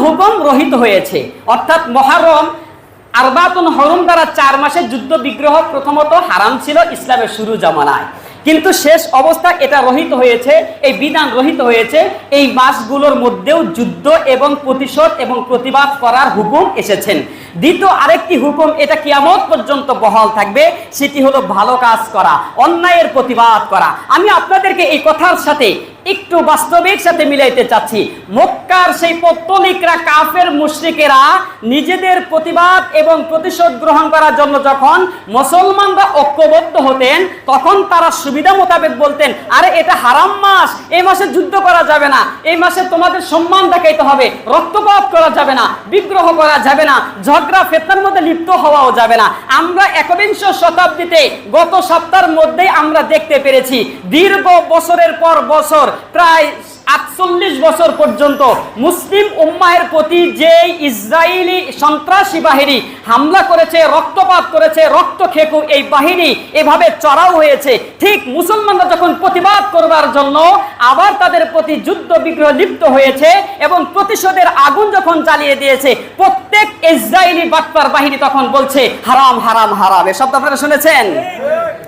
হুকুম রহিত হয়েছে, অর্থাৎ মুহররম আরবাতুন হরম দ্বারা 4 মাসের যুদ্ধ বিগ্রহ প্রথমত হারাম ছিল ইসলামের শুরু জামানায়, কিন্তু শেষ অবস্থা এটা রহিত হয়েছে, এই বিধান রহিত হয়েছে। এই মাসগুলোর মধ্যেও যুদ্ধ এবং প্রতিশোধ এবং প্রতিবাদ করার হুকুম এসেছেন। দ্বিতীয় আরেকটি হুকুম, এটা কিয়ামত পর্যন্ত বহাল থাকবে, সেটি হলো ভালো কাজ করা, অন্যায়ের প্রতিবাদ করা। আমি আপনাদেরকে এই কথার সাথে একটু বাস্তবিক সাথে মিলাইতে চাচ্ছি। মক্কার সেই পৌত্তলিকরা, কাফের মুশরিকেরা নিজেদের প্রতিবাদ এবং প্রতিশোধ গ্রহণ করার জন্য যখন মুসলমানরা ঐক্যবদ্ধ হতেন, তখন তারা সুবিধা মোতাবেক বলতেন, আরে এটা হারাম মাস, এই মাসে যুদ্ধ করা যাবে না, এই মাসে তোমাদের সম্মান দেখাইতে হবে, রক্তপাত করা যাবে না, বিগ্রহ করা যাবে না, ঝগড়া ফিতনার মধ্যে লিপ্ত হওয়াও যাবে না। আমরা 21 শতাব্দীতে গত সপ্তাহের মধ্যেই আমরা দেখতে পেরেছি, দীর্ঘ বছরের পর বছর, প্রায় 48 বছর পর্যন্ত মুসলিম উম্মাহের প্রতি যে ইসরায়েলি সন্ত্রাসী বাহিনী হামলা করেছে, রক্তপাত করেছে, রক্তখেকু এই বাহিনী এভাবে চড়াও হয়েছে। ঠিক মুসলমানরা যখন প্রতিবাদ করবার জন্য আবার তাদের প্রতি যুদ্ধ বিগ্রহ লিপ্ত হয়েছে এবং প্রতিশোধের আগুন যখন জ্বালিয়ে দিয়েছে, প্রত্যেক ইসরায়েলি বাটপার বাহিনী তখন বলছে হারাম হারাম হারাম। এ শব্দ আপনারা শুনেছেন?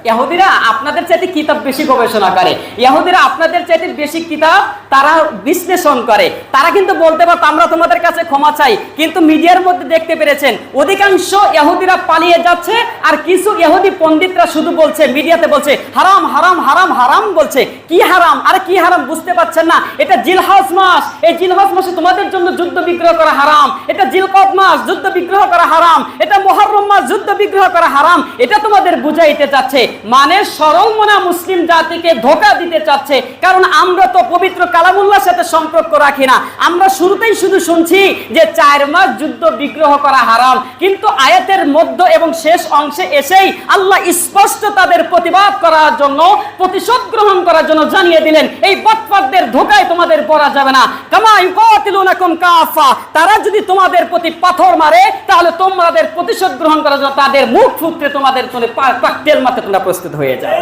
ইহুদিরা আপনাদের চাইতে কিতাব বেশি গবেষণা করে, ইহুদিরা আপনাদের চাইতে বেশি কিতাব তারা বিশ্লেষণ করে। তারা কিন্তু বলতে পারত আমরা তোমাদের কাছে ক্ষমা চাই, কিন্তু মিডিয়ার মধ্যে দেখতে পেরেছেন অধিকাংশ ইহুদিরা পালিয়ে যাচ্ছে, আর কিছু ইহুদি পণ্ডিতরা শুধু বলছে, মিডিয়াতে বলছে হারাম হারাম হারাম হারাম বলছে। কি হারাম? আরে কি হারাম বুঝতে পারছেন না? এটা জিলহজ মাস, এই জিলহজ মাসে তোমাদের জন্য যুদ্ধ বিগ্রহ করা হারাম, এটা জিলকদ মাস, যুদ্ধ বিগ্রহ করা হারাম, এটা মুহররম মাস, যুদ্ধ বিগ্রহ করা হারাম। এটা তোমাদের বুঝাইতে চাচ্ছে, মানে সরল মনা মুসলিম জাতিকে ধোঁকা দিতে চাচ্ছে। কারণ আমরা তো পবিত্র কালামুল্লাহর সাথে সম্পর্ক রাখি না, আমরা শুরুতেই শুধু শুনছি যে 4 মাস যুদ্ধ বিগ্রহ করা হারাম, কিন্তু আয়াতের মধ্য এবং শেষ অংশে এসেই আল্লাহ স্পষ্ট তাদের প্রতিবাদ করার জন্য, প্রতিশোধ গ্রহণ করার জন্য জানিয়ে দিলেন, এই বদপাকদের ধোঁকায় তোমাদের পড়া যাবে না। কামা ইউকাতিলুনাকুম কাফা, তারা যদি তোমাদের প্রতি পাথর মারে, তাহলে তোমাদের প্রতিশোধ গ্রহণ করার জন্য তাদের মুখ ফুটতে তোমাদের তেল মারতে তোমরা প্রস্তুত হয়ে যাও।